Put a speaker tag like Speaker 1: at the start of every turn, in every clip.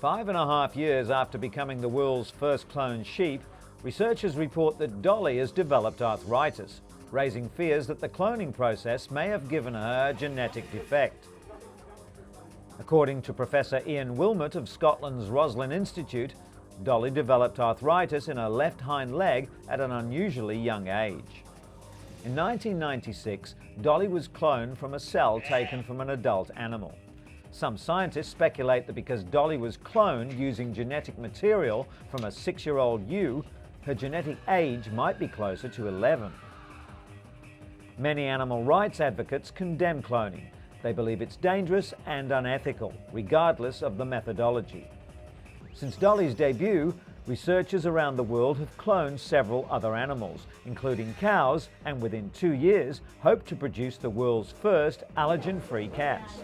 Speaker 1: 5.5 years after becoming the world's first cloned sheep, researchers report that Dolly has developed arthritis, raising fears that the cloning process may have given her a genetic defect. According to Professor Ian Wilmot of Scotland's Roslin Institute, Dolly developed arthritis in her left hind leg at an unusually young age. In 1996, Dolly was cloned from a cell taken from an adult animal. Some scientists speculate that because Dolly was cloned using genetic material from a 6-year-old ewe, her genetic age might be closer to 11. Many animal rights advocates condemn cloning. They believe it's dangerous and unethical, regardless of the methodology. Since Dolly's debut, researchers around the world have cloned several other animals, including cows, and within 2 years hope to produce the world's first allergen-free cats.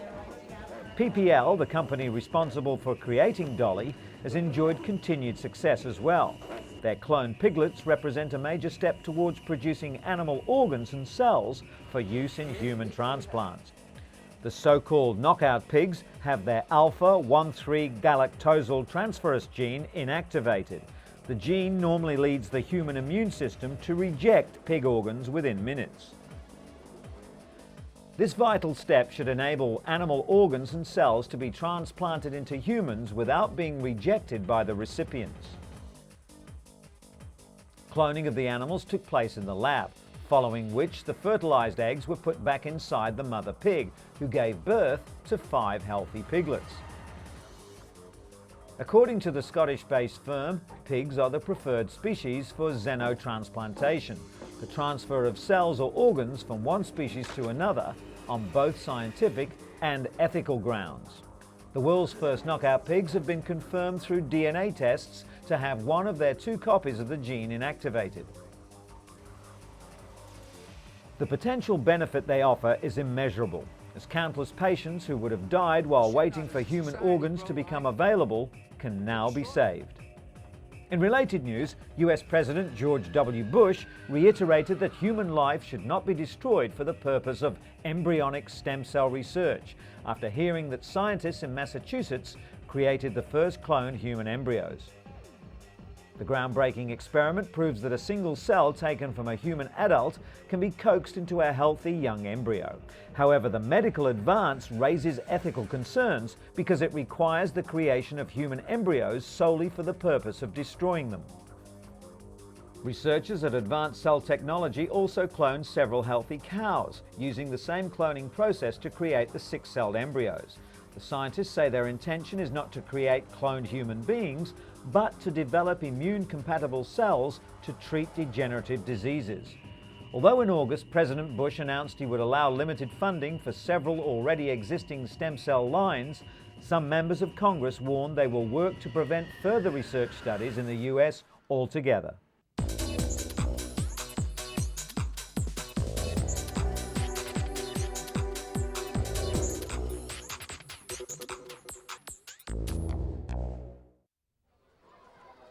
Speaker 1: PPL, the company responsible for creating Dolly, has enjoyed continued success as well. Their cloned piglets represent a major step towards producing animal organs and cells for use in human transplants. The so-called knockout pigs have their alpha-1,3-galactosyl transferase gene inactivated. The gene normally leads the human immune system to reject pig organs within minutes. This vital step should enable animal organs and cells to be transplanted into humans without being rejected by the recipients. Cloning of the animals took place in the lab, following which the fertilized eggs were put back inside the mother pig, who gave birth to 5 healthy piglets. According to the Scottish-based firm, pigs are the preferred species for xenotransplantation, the transfer of cells or organs from one species to another on both scientific and ethical grounds. The world's first knockout pigs have been confirmed through DNA tests to have one of their 2 copies of the gene inactivated. The potential benefit they offer is immeasurable, as countless patients who would have died while waiting for human organs to become available can now be saved. In related news, US President George W. Bush reiterated that human life should not be destroyed for the purpose of embryonic stem cell research, after hearing that scientists in Massachusetts created the first cloned human embryos. The groundbreaking experiment proves that a single cell taken from a human adult can be coaxed into a healthy young embryo. However, the medical advance raises ethical concerns because it requires the creation of human embryos solely for the purpose of destroying them. Researchers at Advanced Cell Technology also cloned several healthy cows, using the same cloning process to create the 6-celled embryos. The scientists say their intention is not to create cloned human beings, but to develop immune-compatible cells to treat degenerative diseases. Although in August, President Bush announced he would allow limited funding for several already existing stem cell lines, some members of Congress warned they will work to prevent further research studies in the US altogether.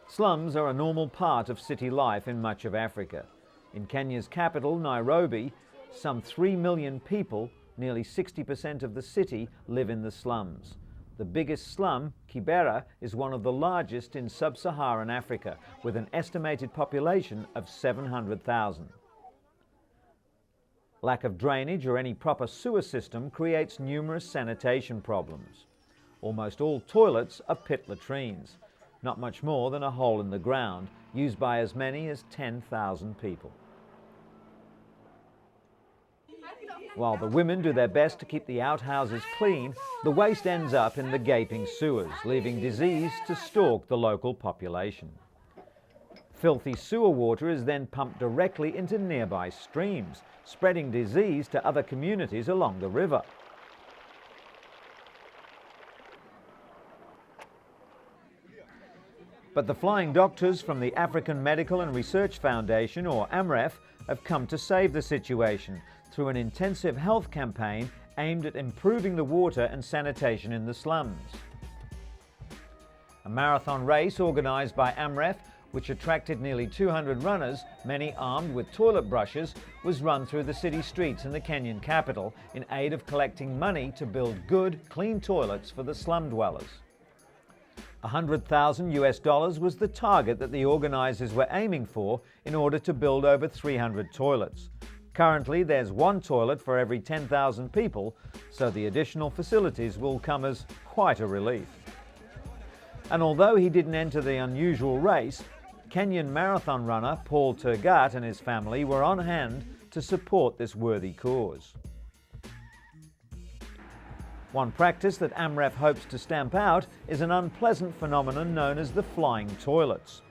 Speaker 1: Slums are a normal part of city life in much of Africa. In Kenya's capital, Nairobi, some 3 million people, nearly 60% of the city, live in the slums. The biggest slum, Kibera, is one of the largest in sub-Saharan Africa, with an estimated population of 700,000. Lack of drainage or any proper sewer system creates numerous sanitation problems. Almost all toilets are pit latrines, not much more than a hole in the ground, used by as many as 10,000 people. While the women do their best to keep the outhouses clean, the waste ends up in the gaping sewers, leaving disease to stalk the local population. Filthy sewer water is then pumped directly into nearby streams, spreading disease to other communities along the river. But the flying doctors from the African Medical and Research Foundation, or AMREF, have come to save the situation through an intensive health campaign aimed at improving the water and sanitation in the slums. A marathon race organised by AMREF, which attracted nearly 200 runners, many armed with toilet brushes, was run through the city streets in the Kenyan capital in aid of collecting money to build good, clean toilets for the slum dwellers. $100,000 was the target that the organisers were aiming for in order to build over 300 toilets. Currently, there's one toilet for every 10,000 people, so the additional facilities will come as quite a relief. And although he didn't enter the unusual race, Kenyan marathon runner Paul Tergat and his family were on hand to support this worthy cause. One practice that AMREF hopes to stamp out is an unpleasant phenomenon known as the flying toilets.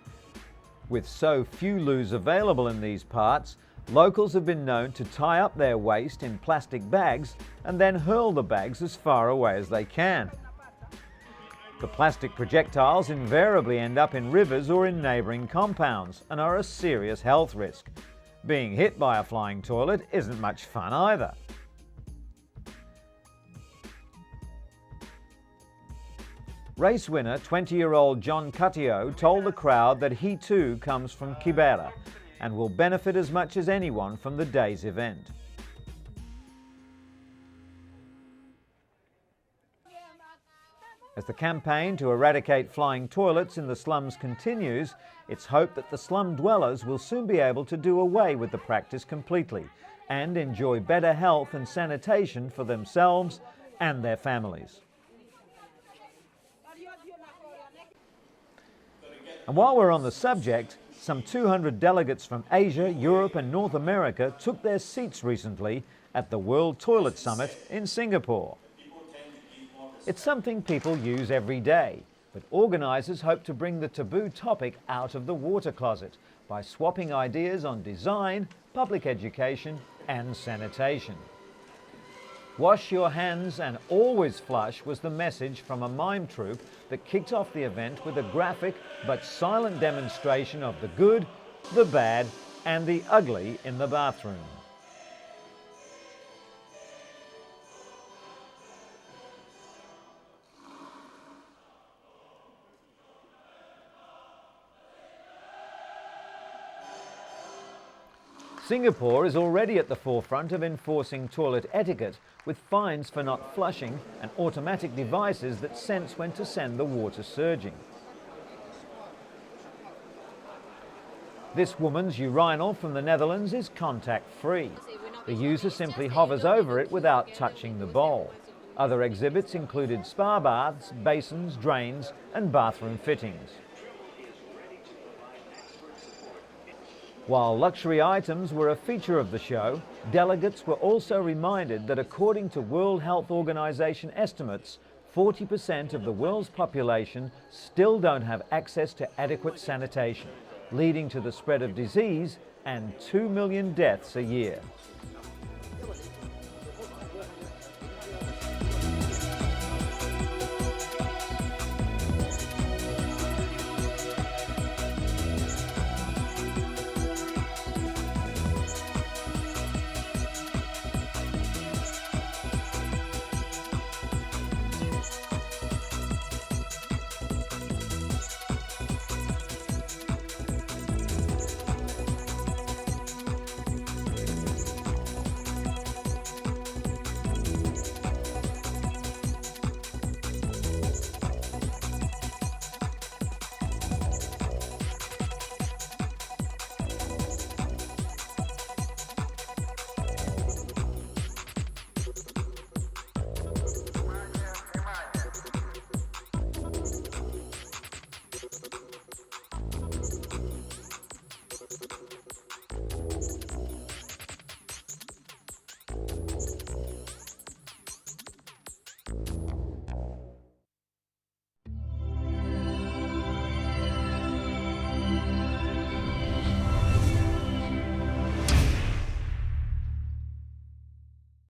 Speaker 1: With so few loos available in these parts, locals have been known to tie up their waste in plastic bags and then hurl the bags as far away as they can. The plastic projectiles invariably end up in rivers or in neighbouring compounds and are a serious health risk. Being hit by a flying toilet isn't much fun either. Race winner 20-year-old John Cutio told the crowd that he too comes from Kibera and will benefit as much as anyone from the day's event. As the campaign to eradicate flying toilets in the slums continues, it's hoped that the slum dwellers will soon be able to do away with the practice completely and enjoy better health and sanitation for themselves and their families. And while we're on the subject, some 200 delegates from Asia, Europe and North America took their seats recently at the World Toilet Summit in Singapore. It's something people use every day, but organisers hope to bring the taboo topic out of the water closet by swapping ideas on design, public education and sanitation. Wash your hands and always flush was the message from a mime troupe that kicked off the event with a graphic but silent demonstration of the good, the bad and the ugly in the bathroom. Singapore is already at the forefront of enforcing toilet etiquette with fines for not flushing and automatic devices that sense when to send the water surging. This woman's urinal from the Netherlands is contact-free. The user simply hovers over it without touching the bowl. Other exhibits included spa baths, basins, drains and bathroom fittings. While luxury items were a feature of the show, delegates were also reminded that according to World Health Organization estimates, 40% of the world's population still don't have access to adequate sanitation, leading to the spread of disease and 2 million deaths a year.